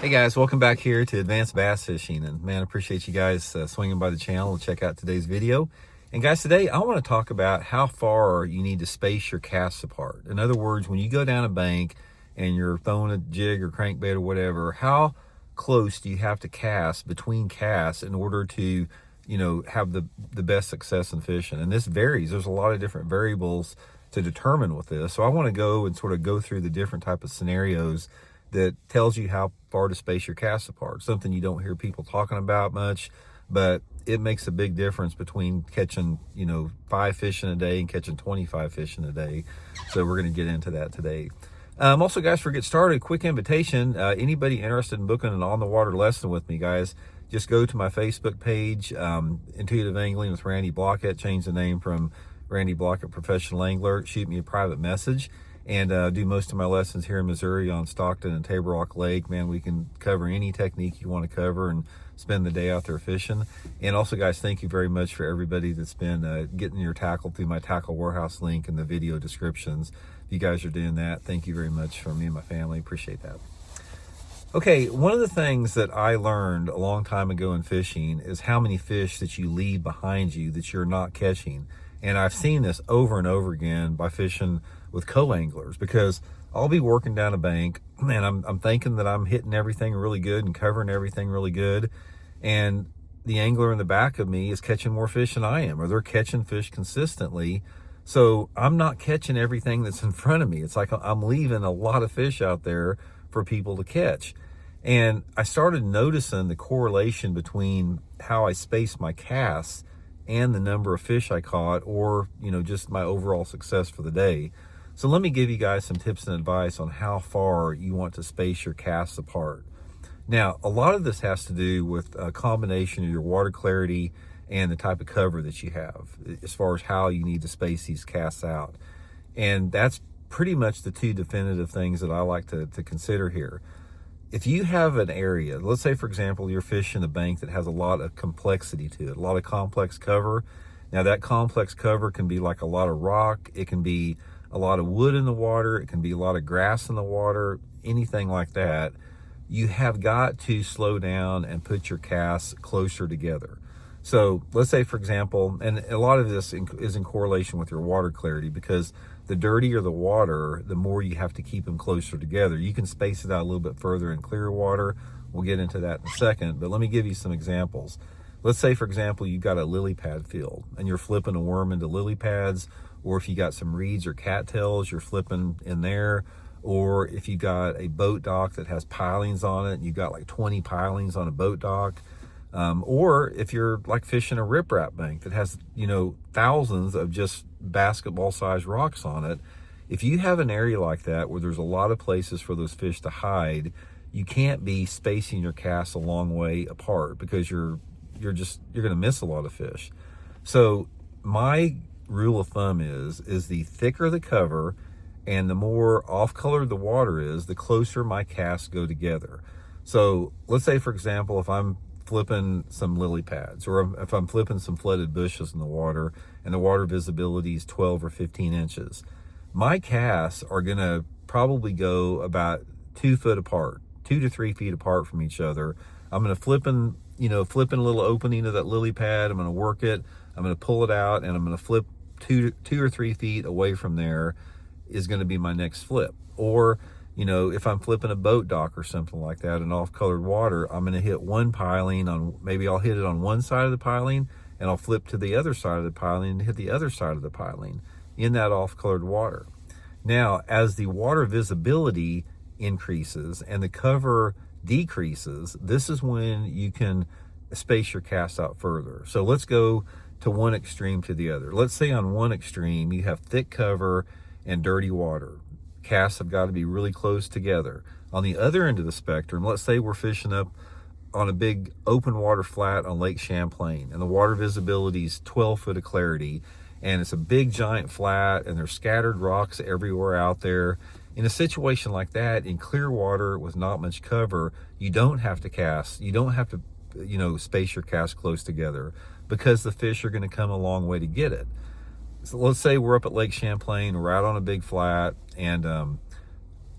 Hey guys, welcome back here to Advanced Bass Fishing, and man, I appreciate you guys swinging by the channel to check out today's video. And guys, today I want to talk about how far you need to space your casts apart. In other words, when you go down a bank and you're throwing a jig or crankbait or whatever, how close do you have to cast between casts in order to, have the best success in fishing? And this varies. There's a lot of different variables to determine with this. So I want to go and sort of go through the different type of scenarios that tells you how far to space your casts apart. Something you don't hear people talking about much, but it makes a big difference between catching, 5 fish in a day and catching 25 fish in a day. So we're going to get into that today. Also, guys, for get started, quick invitation. Anybody interested in booking an on-the-water lesson with me, guys, just go to my Facebook page, Intuitive Angling with Randy Blaukat. Change the name from Randy Blaukat Professional Angler. Shoot me a private message. And do most of my lessons here in Missouri on Stockton and Table Rock Lake. Man, we can cover any technique you want to cover and spend the day out there fishing. And also, guys, thank you very much for everybody that's been getting your tackle through my tackle warehouse link in the video descriptions. If you guys are doing that, thank you very much for me and my family. Appreciate that. Okay, one of the things that I learned a long time ago in fishing is how many fish that you leave behind you that you're not catching. And I've seen this over and over again by fishing with co-anglers, because I'll be working down a bank and I'm thinking that I'm hitting everything really good and covering everything really good. And the angler in the back of me is catching more fish than I am, or they're catching fish consistently. So I'm not catching everything that's in front of me. It's like I'm leaving a lot of fish out there for people to catch. And I started noticing the correlation between how I space my casts and the number of fish I caught, or, just my overall success for the day. So let me give you guys some tips and advice on how far you want to space your casts apart. Now, a lot of this has to do with a combination of your water clarity and the type of cover that you have, as far as how you need to space these casts out. And that's pretty much the two definitive things that I like to consider here. If you have an area, let's say, for example, you're fishing a bank that has a lot of complexity to it, a lot of complex cover. Now, that complex cover can be like a lot of rock. It can be a lot of wood in the water. It can be a lot of grass in the water, anything like that. You have got to slow down and put your casts closer together. So let's say, for example, and a lot of this is in correlation with your water clarity, because the dirtier the water, the more you have to keep them closer together. You can space it out a little bit further in clear water. We'll get into that in a second, but let me give you some examples. Let's say, for example, you've got a lily pad field and you're flipping a worm into lily pads, or if you got some reeds or cattails, you're flipping in there. Or if you got a boat dock that has pilings on it and you've got like 20 pilings on a boat dock. Or if you're like fishing a riprap bank that has, thousands of just basketball sized rocks on it. If you have an area like that where there's a lot of places for those fish to hide, you can't be spacing your casts a long way apart, because you're going to miss a lot of fish. So my rule of thumb is the thicker the cover and the more off-colored the water is, the closer my casts go together. So let's say, for example, if I'm flipping some lily pads, or if I'm flipping some flooded bushes in the water and the water visibility is 12 or 15 inches, my casts are going to probably go about 2 foot apart, 2 to 3 feet apart from each other. I'm going to flipping a little opening of that lily pad. I'm going to work it. I'm going to pull it out, and I'm going to flip 2 or 3 feet away from there is going to be my next flip. Or, if I'm flipping a boat dock or something like that in off-colored water, I'm going to hit one piling on, maybe I'll hit it on one side of the piling, and I'll flip to the other side of the piling and hit the other side of the piling in that off-colored water. Now, as the water visibility increases and the cover decreases, this is when you can space your cast out further. So let's go to one extreme to the other. Let's say on one extreme you have thick cover and dirty water. Casts have got to be really close together. On the other end of the spectrum, let's say we're fishing up on a big open water flat on Lake Champlain, and the water visibility is 12 foot of clarity, and it's a big giant flat, and there's scattered rocks everywhere out there. In a situation like that, in clear water with not much cover, you don't have to cast, you don't have to space your cast close together, because the fish are going to come a long way to get it. So let's say we're up at Lake Champlain, we're out on a big flat, and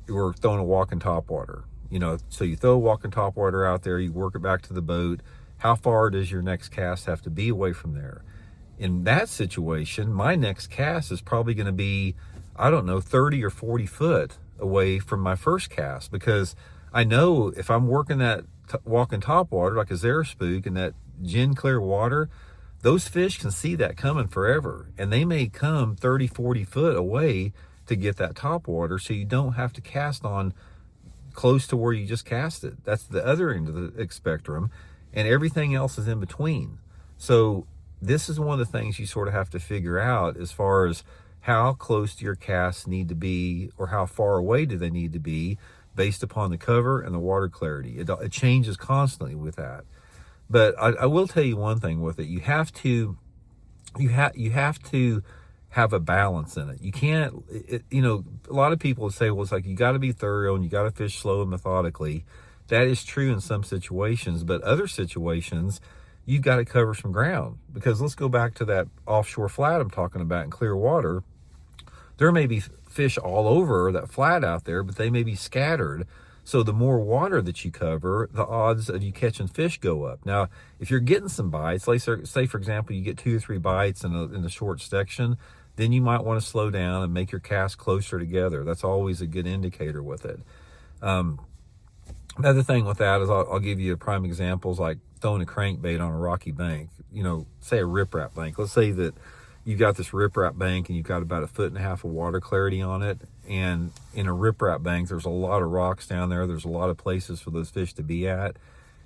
we're throwing a walk in topwater. So you throw a walking topwater out there, you work it back to the boat. How far does your next cast have to be away from there? In that situation, my next cast is probably going to be, I don't know, 30 or 40 foot away from my first cast, because I know if I'm working that walking topwater like a Zara spook in that gin clear water, those fish can see that coming forever, and they may come 30, 40 foot away to get that topwater, so you don't have to cast on close to where you just cast it. That's the other end of the spectrum, and everything else is in between. So this is one of the things you sort of have to figure out as far as how close do your casts need to be, or how far away do they need to be, based upon the cover and the water clarity. It changes constantly with that. But I will tell you one thing with it: you have to have a balance in it. You can't, a lot of people say, well, it's like you got to be thorough and you got to fish slow and methodically. That is true in some situations, but other situations, you've got to cover some ground. Because let's go back to that offshore flat I'm talking about in clear water. There may be fish all over that flat out there, but they may be scattered. So the more water that you cover, the odds of you catching fish go up. Now, if you're getting some bites, like say for example, you get 2 or 3 bites in a short section, then you might want to slow down and make your cast closer together. That's always a good indicator with it. Another thing with that is I'll give you a prime examples, like throwing a crankbait on a rocky bank. Say a riprap bank. Let's say that you've got this riprap bank and you've got about 1.5 foot of water clarity on it. And in a riprap bank, there's a lot of rocks down there. There's a lot of places for those fish to be at.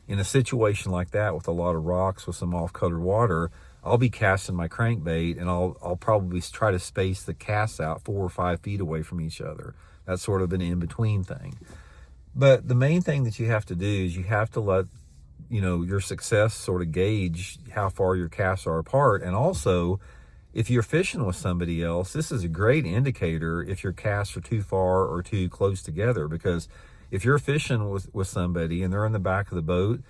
In a situation like that, with a lot of rocks, with some off-colored water, I'll be casting my crankbait, and I'll probably try to space the casts out 4 or 5 feet away from each other. That's sort of an in-between thing. But the main thing that you have to do is you have to let your success sort of gauge how far your casts are apart. And also, if you're fishing with somebody else, this is a great indicator if your casts are too far or too close together. Because if you're fishing with somebody and they're in the back of the boat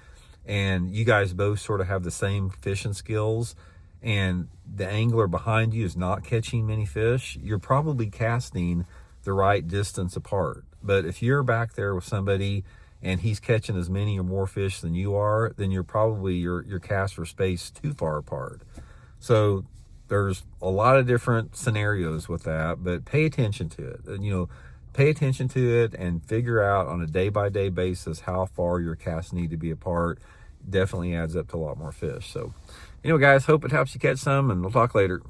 and you guys both sort of have the same fishing skills and the angler behind you is not catching many fish, you're probably casting the right distance apart. But if you're back there with somebody and he's catching as many or more fish than you are, then you're probably your casts are spaced too far apart. So there's a lot of different scenarios with that, but pay attention to it. Pay attention to it and figure out on a day-by-day basis how far your casts need to be apart. Definitely adds up to a lot more fish. So anyway, guys, hope it helps you catch some, and we'll talk later.